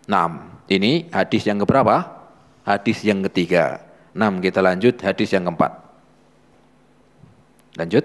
Ini hadis yang keberapa? Hadis yang ketiga. 6, kita lanjut hadis yang keempat. Lanjut.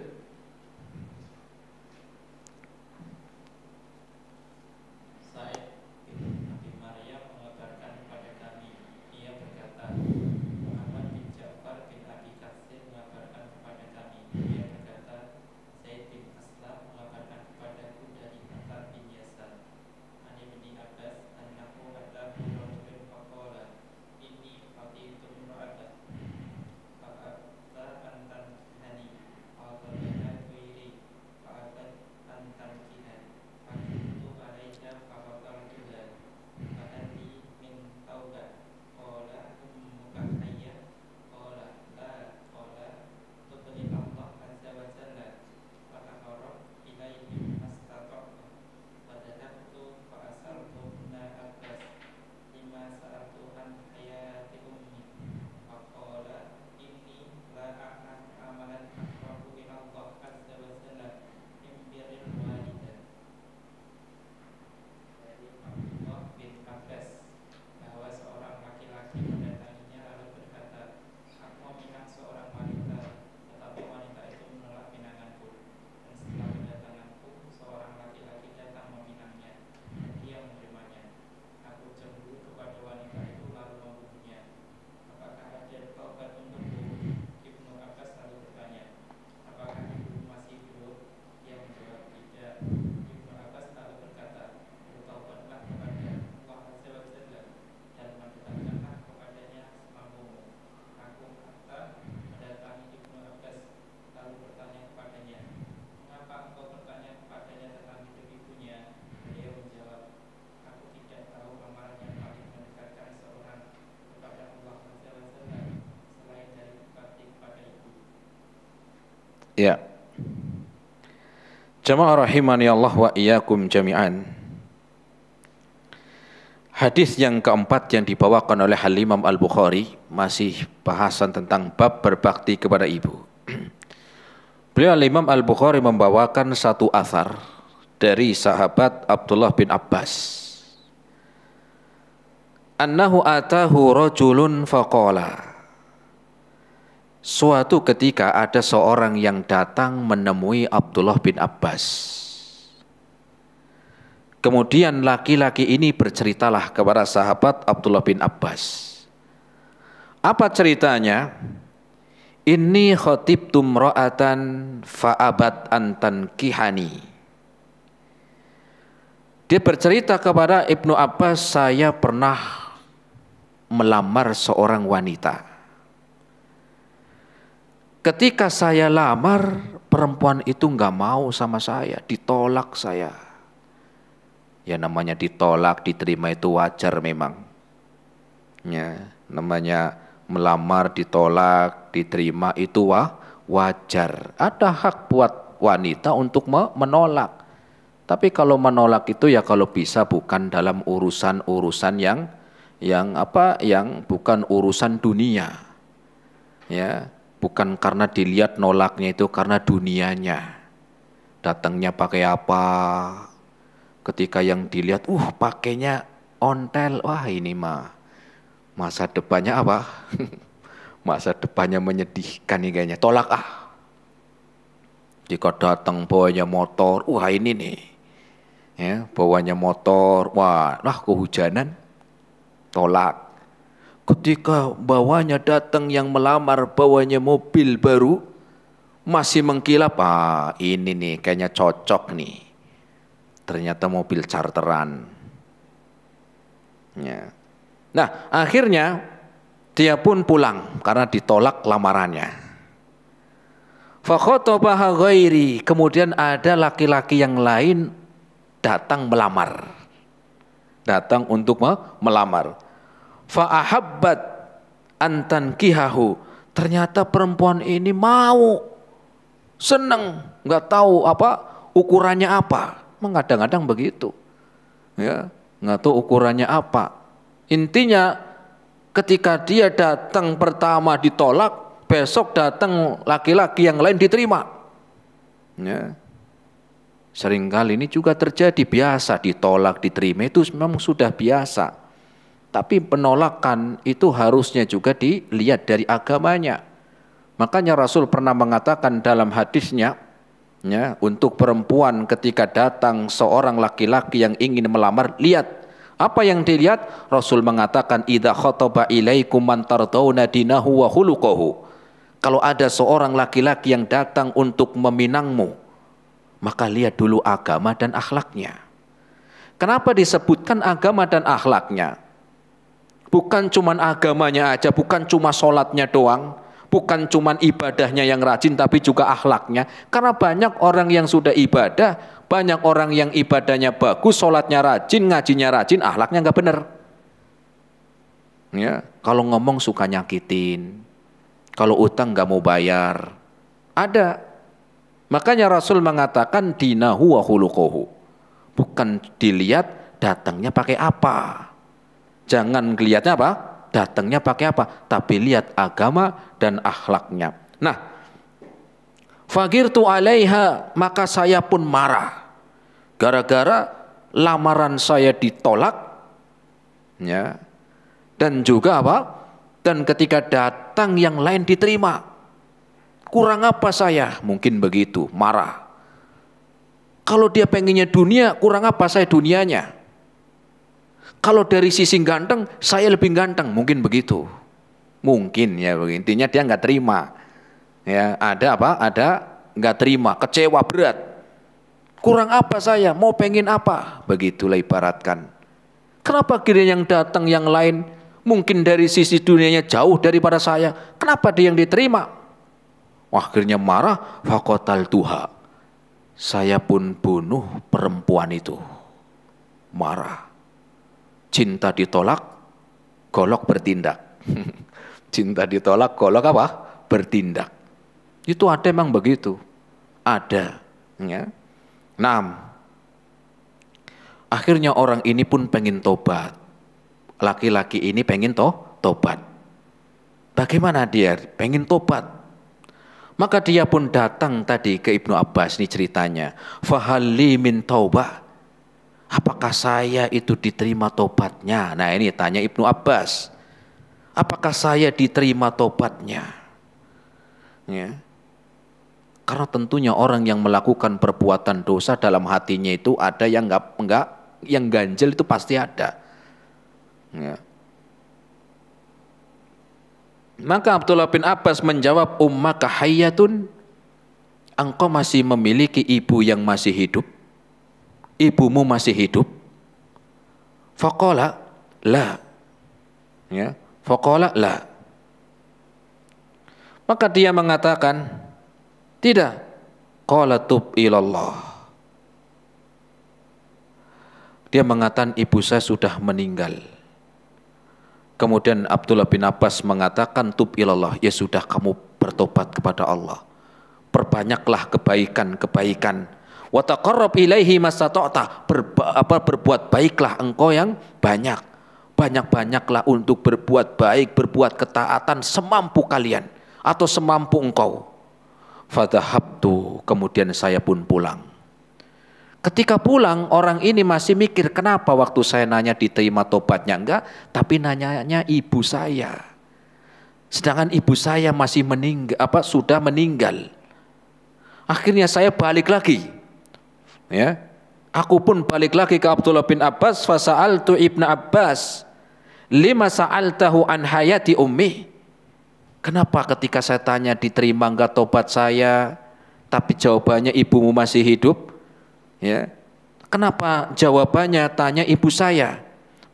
Ya. Jamaah rahimani Allah wa iyyakum jami'an. Hadis yang keempat yang dibawakan oleh Al-Imam Al-Bukhari masih bahasan tentang bab berbakti kepada ibu. Beliau Al-Imam Al-Bukhari membawakan satu athar dari sahabat Abdullah bin Abbas. Annahu atahu rajulun faqala. Suatu ketika ada seorang yang datang menemui Abdullah bin Abbas. Kemudian laki-laki ini berceritalah kepada sahabat Abdullah bin Abbas. Apa ceritanya? Inni khatibtu imra'atan fa'abat antan kihani. Dia bercerita kepada Ibnu Abbas, saya pernah melamar seorang wanita. Ketika saya lamar, perempuan itu nggak mau sama saya, ditolak saya. Ya namanya ditolak, diterima itu wajar memang. Ya, namanya melamar, ditolak, diterima itu wajar. Ada hak buat wanita untuk menolak. Tapi kalau menolak itu ya kalau bisa bukan dalam urusan-urusan yang bukan urusan dunia. Ya. Bukan karena dilihat nolaknya itu karena dunianya. Datangnya pakai apa? Ketika yang dilihat, pakainya ontel. Wah ini mah masa depannya apa? Masa depannya menyedihkan nih kayaknya. Tolak ah. Jika datang bawanya motor, wah ini nih. Ya, bawanya motor, wah kehujanan. Tolak. Ketika bawanya datang yang melamar, bawanya mobil baru, masih mengkilap, ini nih kayaknya cocok nih. Ternyata mobil charteran. Ya. Nah akhirnya dia pun pulang karena ditolak lamarannya. Fakhotobaha ghairi, kemudian ada laki-laki yang lain datang melamar. Datang untuk melamar. Fa'ahabbat antan kihahu, ternyata perempuan ini mau, seneng, nggak tahu apa ukurannya apa, kadang-kadang begitu, ya nggak tahu ukurannya apa. Intinya ketika dia datang pertama ditolak, besok datang laki-laki yang lain diterima. Ya. Seringkali ini juga terjadi, biasa ditolak diterima itu memang sudah biasa. Tapi penolakan itu harusnya juga dilihat dari agamanya. Makanya Rasul pernah mengatakan dalam hadisnya, ya, untuk perempuan ketika datang seorang laki-laki yang ingin melamar, lihat. Apa yang dilihat? Rasul mengatakan, idza khataba ilaikum man tardawna dinahu wa khuluquhu. Kalau ada seorang laki-laki yang datang untuk meminangmu, maka lihat dulu agama dan akhlaknya. Kenapa disebutkan agama dan akhlaknya? Bukan cuman agamanya aja, bukan cuma sholatnya doang, bukan cuman ibadahnya yang rajin, tapi juga akhlaknya. Karena banyak orang yang sudah ibadah, banyak orang yang ibadahnya bagus, sholatnya rajin, ngajinya rajin, akhlaknya nggak bener. Ya, kalau ngomong suka nyakitin, kalau utang nggak mau bayar, ada. Makanya Rasul mengatakan dinahu wa khuluquhu. Bukan dilihat datangnya pakai apa. Jangan kelihatnya apa? Datangnya pakai apa? Tapi lihat agama dan akhlaknya. Nah, fagirtu alaiha, maka saya pun marah. Gara-gara lamaran saya ditolak. Ya. Dan juga apa? Dan ketika datang yang lain diterima. Kurang apa saya? Mungkin begitu, marah. Kalau dia pengennya dunia, kurang apa saya dunianya? Kalau dari sisi ganteng, saya lebih ganteng, mungkin begitu. Mungkin ya, intinya dia nggak terima. Ya, ada apa? Ada nggak terima, kecewa berat. Kurang apa saya? Mau pengen apa? Begitulah ibaratkan. Kenapa kira yang datang yang lain mungkin dari sisi dunianya jauh daripada saya? Kenapa dia yang diterima? Wah, akhirnya marah, faqatal tuha. Saya pun bunuh perempuan itu. Marah. Cinta ditolak, golok bertindak. Cinta ditolak, golok apa? Bertindak. Itu ada emang begitu. Ada. Ya. Nah, akhirnya orang ini pun pengen tobat. Laki-laki ini pengen tobat. Bagaimana dia? Pengen tobat. Maka dia pun datang tadi ke Ibnu Abbas, ini ceritanya. Fahalli min taubah. Apakah saya itu diterima tobatnya? Nah ini tanya Ibnu Abbas. Apakah saya diterima tobatnya? Ya. Karena tentunya orang yang melakukan perbuatan dosa dalam hatinya itu ada yang enggak, yang ganjel itu pasti ada. Ya. Maka Abdullah bin Abbas menjawab, ummaka hayyatun, engkau masih memiliki ibu yang masih hidup? Ibumu masih hidup? Faqala la. Ya, faqala la. Maka dia mengatakan, tidak. Qala tub ilallah. Dia mengatakan ibu saya sudah meninggal. Kemudian Abdullah bin Abbas mengatakan tub ilallah, ya sudah kamu bertobat kepada Allah. Perbanyaklah kebaikan-kebaikan. Wa taqarrab ilaihi masata'ta, berbuat baiklah engkau yang banyak. Banyak-banyaklah untuk berbuat baik, berbuat ketaatan semampu kalian atau semampu engkau. Fadhahabtu, kemudian saya pun pulang. Ketika pulang, orang ini masih mikir, kenapa waktu saya nanya diterima tobatnya enggak, tapi nanyanya ibu saya. Sedangkan ibu saya masih meninggal, sudah meninggal. Akhirnya saya balik lagi. Ya. Aku pun balik lagi ke Abdullah bin Abbas, fasa'altu Ibnu Abbas, lima sa'altahu an hayati ummi. Kenapa ketika saya tanya diterima enggak tobat saya, tapi jawabannya ibumu masih hidup? Ya, kenapa jawabannya tanya ibu saya?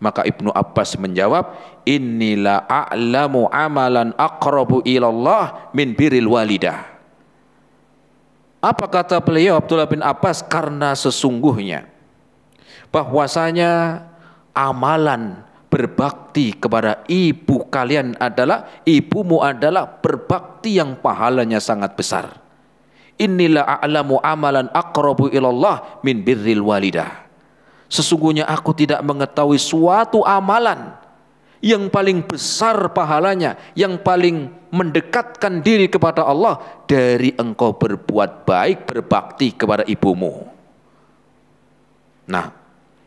Maka Ibnu Abbas menjawab, innila a'lamu amalan aqrabu ilallah min birril walidah. Apa kata beliau Abdullah bin Abbas? Karena sesungguhnya bahwasanya amalan berbakti kepada ibu kalian adalah, ibumu adalah berbakti yang pahalanya sangat besar. Inilah a'lamu amalan aqrabu ilallah min birril walidah. Sesungguhnya aku tidak mengetahui suatu amalan yang paling besar pahalanya, yang paling mendekatkan diri kepada Allah dari engkau berbuat baik, berbakti kepada ibumu. Nah,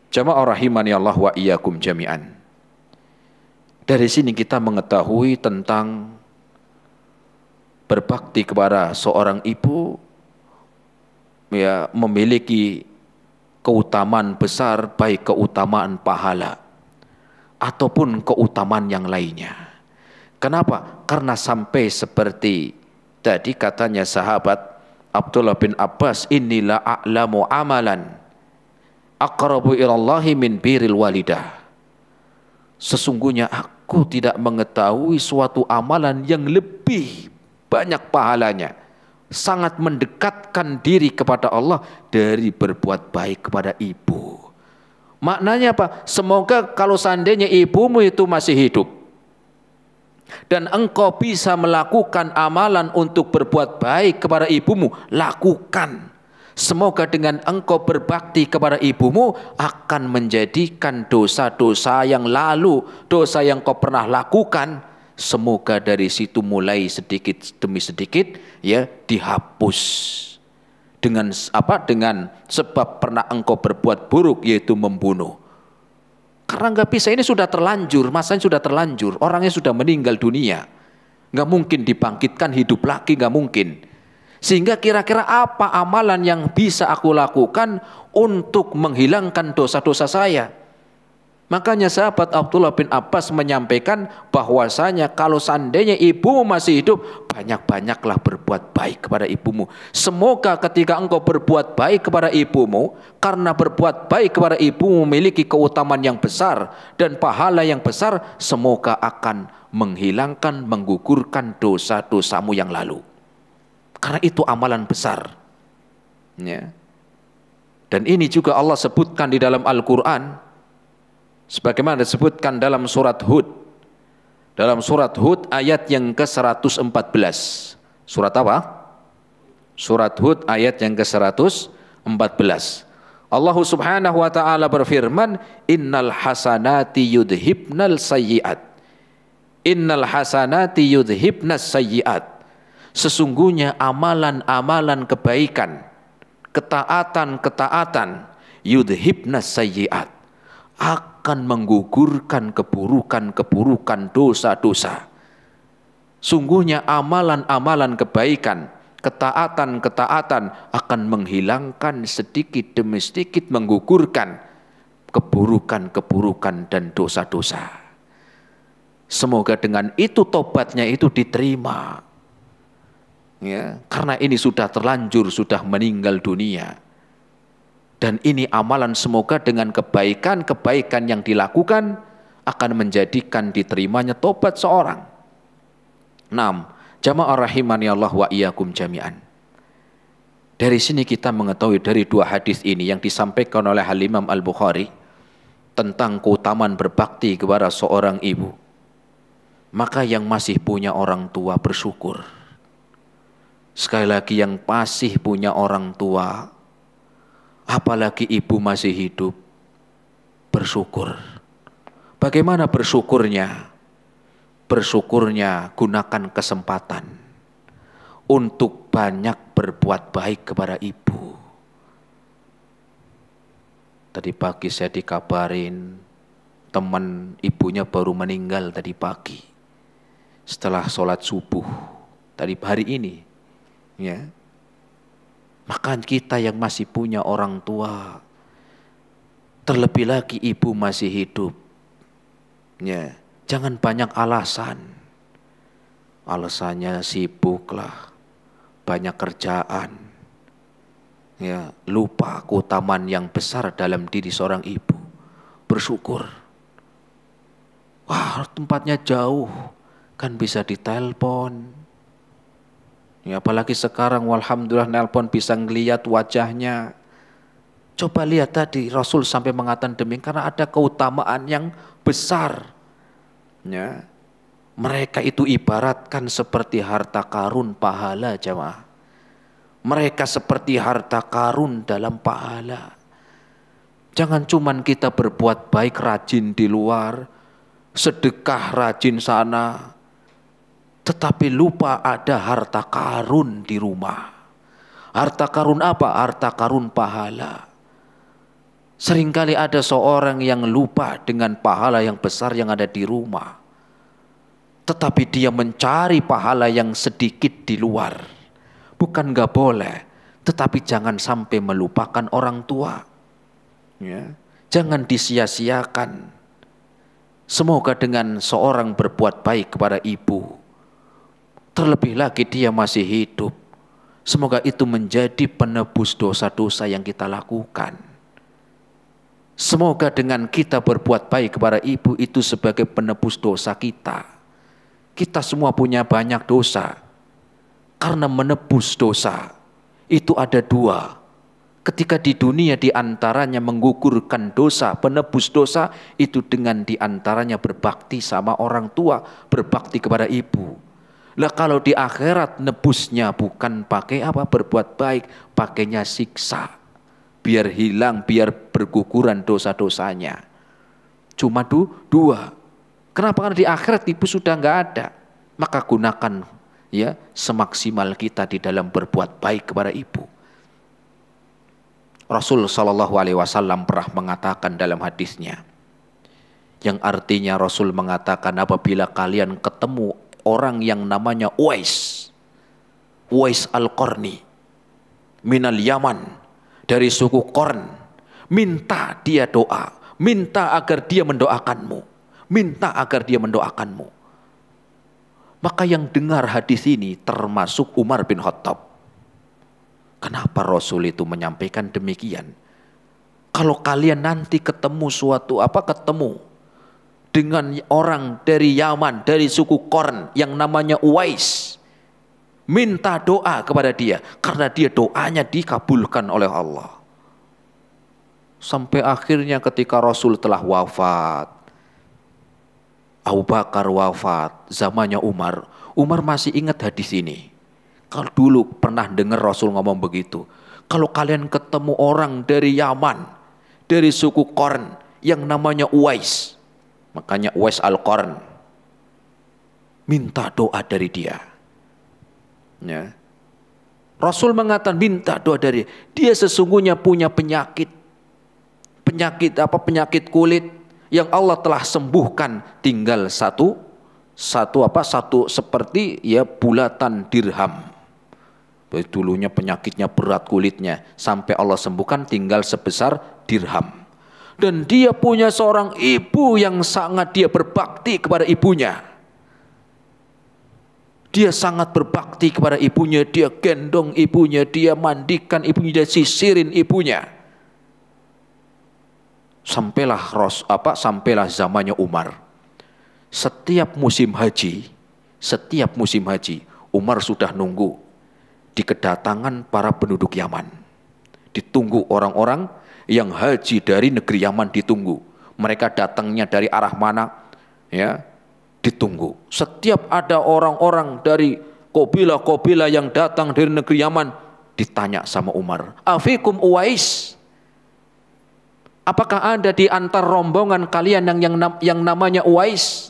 jamaah rahimani Allah wa iyyakum jami'an. Dari sini kita mengetahui tentang berbakti kepada seorang ibu ya memiliki keutamaan besar, baik keutamaan pahala ataupun keutamaan yang lainnya. Kenapa? Karena sampai seperti tadi katanya sahabat Abdullah bin Abbas, inilah a'lamu amalan aqrabu ilallahi min birril walidah. Sesungguhnya aku tidak mengetahui suatu amalan yang lebih banyak pahalanya, sangat mendekatkan diri kepada Allah dari berbuat baik kepada ibu. Maknanya apa? Semoga kalau seandainya ibumu itu masih hidup dan engkau bisa melakukan amalan untuk berbuat baik kepada ibumu, lakukan. Semoga dengan engkau berbakti kepada ibumu akan menjadikan dosa-dosa yang lalu, dosa yang kau pernah lakukan, semoga dari situ mulai sedikit demi sedikit ya dihapus. Dengan apa? Dengan sebab pernah engkau berbuat buruk, yaitu membunuh. Karena nggak bisa, ini sudah terlanjur, masanya sudah terlanjur, orangnya sudah meninggal dunia, nggak mungkin dibangkitkan hidup lagi, nggak mungkin. Sehingga kira-kira apa amalan yang bisa aku lakukan untuk menghilangkan dosa-dosa saya? Makanya sahabat Abdullah bin Abbas menyampaikan bahwasanya kalau seandainya ibumu masih hidup, banyak-banyaklah berbuat baik kepada ibumu. Semoga ketika engkau berbuat baik kepada ibumu, karena berbuat baik kepada ibumu memiliki keutamaan yang besar dan pahala yang besar, semoga akan menghilangkan, menggugurkan dosa-dosamu yang lalu. Karena itu amalan besar. Ya. Dan ini juga Allah sebutkan di dalam Al-Quran, sebagaimana disebutkan dalam surat Hud. Dalam surat Hud ayat yang ke-114. Surat apa? Surat Hud ayat yang ke-114. Allah subhanahu wa ta'ala berfirman, innal hasanati yudhibnal sayyiat. Innal hasanati yudhibnas sayyiat. Sesungguhnya amalan-amalan kebaikan, ketaatan-ketaatan, yudhibnas sayyiat, akan menggugurkan keburukan-keburukan, dosa-dosa. Sungguhnya amalan-amalan kebaikan, ketaatan-ketaatan akan menghilangkan sedikit demi sedikit, menggugurkan keburukan-keburukan dan dosa-dosa. Semoga dengan itu tobatnya itu diterima. Ya, karena ini sudah terlanjur, sudah meninggal dunia. Dan ini amalan, semoga dengan kebaikan-kebaikan yang dilakukan akan menjadikan diterimanya tobat seorang. 6. Jamaah rahimani Allah wa iyyakum jami'an. Dari sini kita mengetahui dari dua hadis ini yang disampaikan oleh Al-Imam Al-Bukhari tentang keutamaan berbakti kepada seorang ibu. Maka yang masih punya orang tua bersyukur. Sekali lagi, yang masih punya orang tua, apalagi ibu masih hidup, bersyukur. Bagaimana bersyukurnya? Bersyukurnya gunakan kesempatan untuk banyak berbuat baik kepada ibu. Tadi pagi saya dikabarin teman ibunya baru meninggal tadi pagi setelah sholat subuh tadi hari ini. Ya, maka kita yang masih punya orang tua, terlebih lagi ibu masih hidup, ya, jangan banyak alasan. Alasannya sibuk lah, banyak kerjaan, ya, lupa keutamaan yang besar dalam diri seorang ibu. Bersyukur. Wah, tempatnya jauh, kan bisa ditelepon. Ya, apalagi sekarang alhamdulillah nelpon bisa ngelihat wajahnya. Coba lihat tadi Rasul sampai mengatakan demikian karena ada keutamaan yang besar. Ya. Mereka itu ibaratkan seperti harta karun pahala, jamaah. Mereka seperti harta karun dalam pahala. Jangan cuman kita berbuat baik rajin di luar, sedekah rajin sana, tetapi lupa ada harta karun di rumah. Harta karun apa? Harta karun pahala. Seringkali ada seorang yang lupa dengan pahala yang besar yang ada di rumah. tetapi dia mencari pahala yang sedikit di luar. Bukan nggak boleh, tetapi jangan sampai melupakan orang tua. Ya. Jangan disia-siakan. Semoga dengan seorang berbuat baik kepada ibu, terlebih lagi dia masih hidup, semoga itu menjadi penebus dosa-dosa yang kita lakukan. Semoga dengan kita berbuat baik kepada ibu itu sebagai penebus dosa kita. Kita semua punya banyak dosa. Karena menebus dosa itu ada dua. Ketika di dunia diantaranya menggugurkan dosa, penebus dosa itu dengan diantaranya berbakti sama orang tua, berbakti kepada ibu. Lah kalau di akhirat nebusnya bukan pakai apa? Berbuat baik, pakainya siksa. Biar hilang, biar berguguran dosa-dosanya. Cuma dua. Kenapa? Karena di akhirat ibu sudah nggak ada. Maka gunakan ya semaksimal kita di dalam berbuat baik kepada ibu. Rasul Shallallahu Alaihi Wasallam pernah mengatakan dalam hadisnya, yang artinya Rasul mengatakan apabila kalian ketemu orang yang namanya Uwais Al-Qarni minal Yaman, dari suku Qarn, minta dia doa, minta agar dia mendoakanmu, minta agar dia mendoakanmu. Maka yang dengar hadis ini termasuk Umar bin Khattab. Kenapa Rasul itu menyampaikan demikian? Kalau kalian nanti ketemu ketemu dengan orang dari Yaman, dari suku Qarn yang namanya Uwais, minta doa kepada dia, karena dia doanya dikabulkan oleh Allah. Sampai akhirnya ketika Rasul telah wafat, Abu Bakar wafat, zamannya Umar masih ingat hadis ini. Kalau dulu pernah dengar Rasul ngomong begitu. Kalau kalian ketemu orang dari Yaman, dari suku Qarn yang namanya Uwais, makanya Uwais Al-Qarn, minta doa dari dia. Ya. Rasul mengatakan minta doa dari dia. Dia sesungguhnya punya penyakit kulit yang Allah telah sembuhkan, tinggal satu seperti ya bulatan dirham. Dulunya penyakitnya berat kulitnya, sampai Allah sembuhkan tinggal sebesar dirham. Dan dia punya seorang ibu yang sangat dia berbakti kepada ibunya. Dia sangat berbakti kepada ibunya, dia gendong ibunya, dia mandikan ibunya, dia sisirin ibunya. Sampailah zamannya Umar. Setiap musim haji, Umar sudah nunggu di kedatangan para penduduk Yaman. Ditunggu orang-orang yang haji dari negeri Yaman, ditunggu. Mereka datangnya dari arah mana? Ya, ditunggu. Setiap ada orang-orang dari kabilah-kabilah yang datang dari negeri Yaman, ditanya sama Umar, "Afikum Uwais?" Apakah ada di antar rombongan kalian yang namanya Uwais?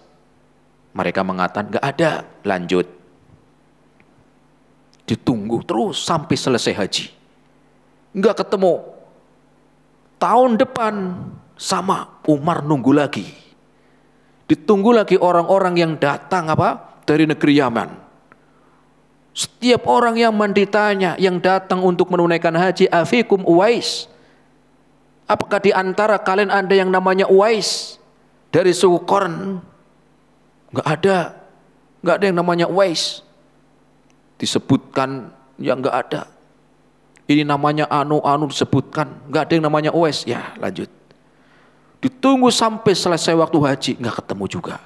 Mereka mengatakan, "Enggak ada." Lanjut. Ditunggu terus sampai selesai haji. Enggak ketemu. Tahun depan sama, Umar nunggu lagi. Ditunggu lagi orang-orang yang datang dari negeri Yaman. Setiap orang yang ditanya, yang datang untuk menunaikan haji, "Afikum Uwais?" Apakah di antara kalian ada yang namanya Uwais dari suku Qarn? Enggak ada yang namanya Uwais. Disebutkan, ya enggak ada. Ini namanya anu disebutkan, enggak ada yang namanya Uwais. Ya, lanjut. Ditunggu sampai selesai waktu haji, enggak ketemu juga.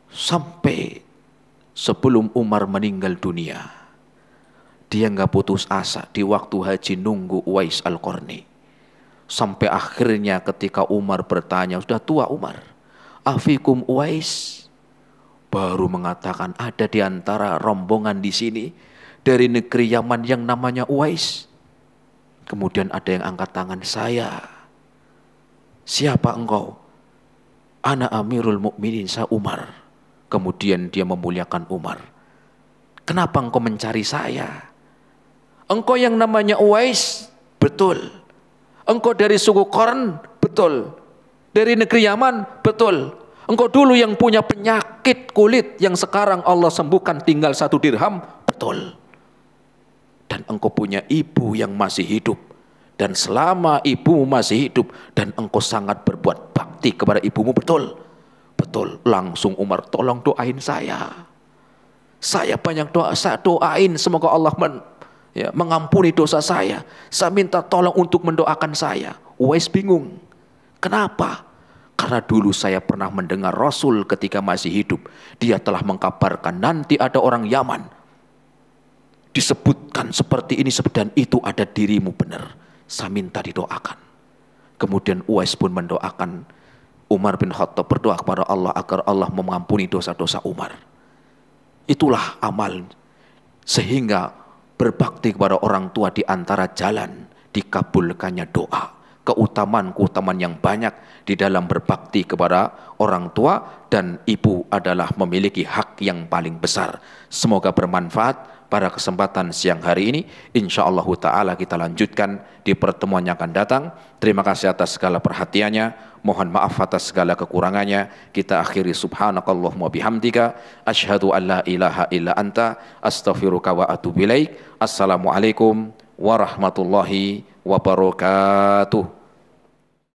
Sampai sebelum Umar meninggal dunia, dia enggak putus asa di waktu haji nunggu Uwais Al-Qarni. Sampai akhirnya ketika Umar bertanya, sudah tua Umar, "Afikum Uwais?" Baru mengatakan, ada di antara rombongan di sini dari negeri Yaman yang namanya Uwais. Kemudian ada yang angkat tangan, "Saya." "Siapa engkau?" "Ana Amirul Mukminin, saya Umar." Kemudian dia memuliakan Umar. "Kenapa engkau mencari saya?" "Engkau yang namanya Uwais?" "Betul." "Engkau dari suku Qarn?" "Betul." "Dari negeri Yaman?" "Betul." Engkau dulu yang punya penyakit kulit yang sekarang Allah sembuhkan tinggal 1 dirham, betul. Dan engkau punya ibu yang masih hidup, dan selama ibumu masih hidup dan engkau sangat berbuat bakti kepada ibumu, betul. Betul. Langsung Umar, tolong doain saya. Saya banyak doa, saya doain semoga Allah mengampuni dosa saya. Saya minta tolong untuk mendoakan saya. Uwais bingung. Kenapa? Karena dulu saya pernah mendengar Rasul ketika masih hidup. Dia telah mengkabarkan nanti ada orang Yaman. Disebutkan seperti ini dan itu ada dirimu benar. Saya minta didoakan. Kemudian Uwais pun mendoakan Umar bin Khattab, berdoa kepada Allah agar Allah mengampuni dosa-dosa Umar. Itulah amal. Sehingga berbakti kepada orang tua di antara jalan dikabulkannya doa. Keutamaan-keutamaan yang banyak di dalam berbakti kepada orang tua dan ibu adalah memiliki hak yang paling besar. Semoga bermanfaat pada kesempatan siang hari ini. InsyaAllah ta'ala kita lanjutkan di pertemuan yang akan datang. Terima kasih atas segala perhatiannya. Mohon maaf atas segala kekurangannya. Kita akhiri subhanakallahumma bihamdika. Asyhadu an la ilaha illa anta. Astaghfiruka wa atubu ilaik. Assalamualaikum warahmatullahi wabarakatuh.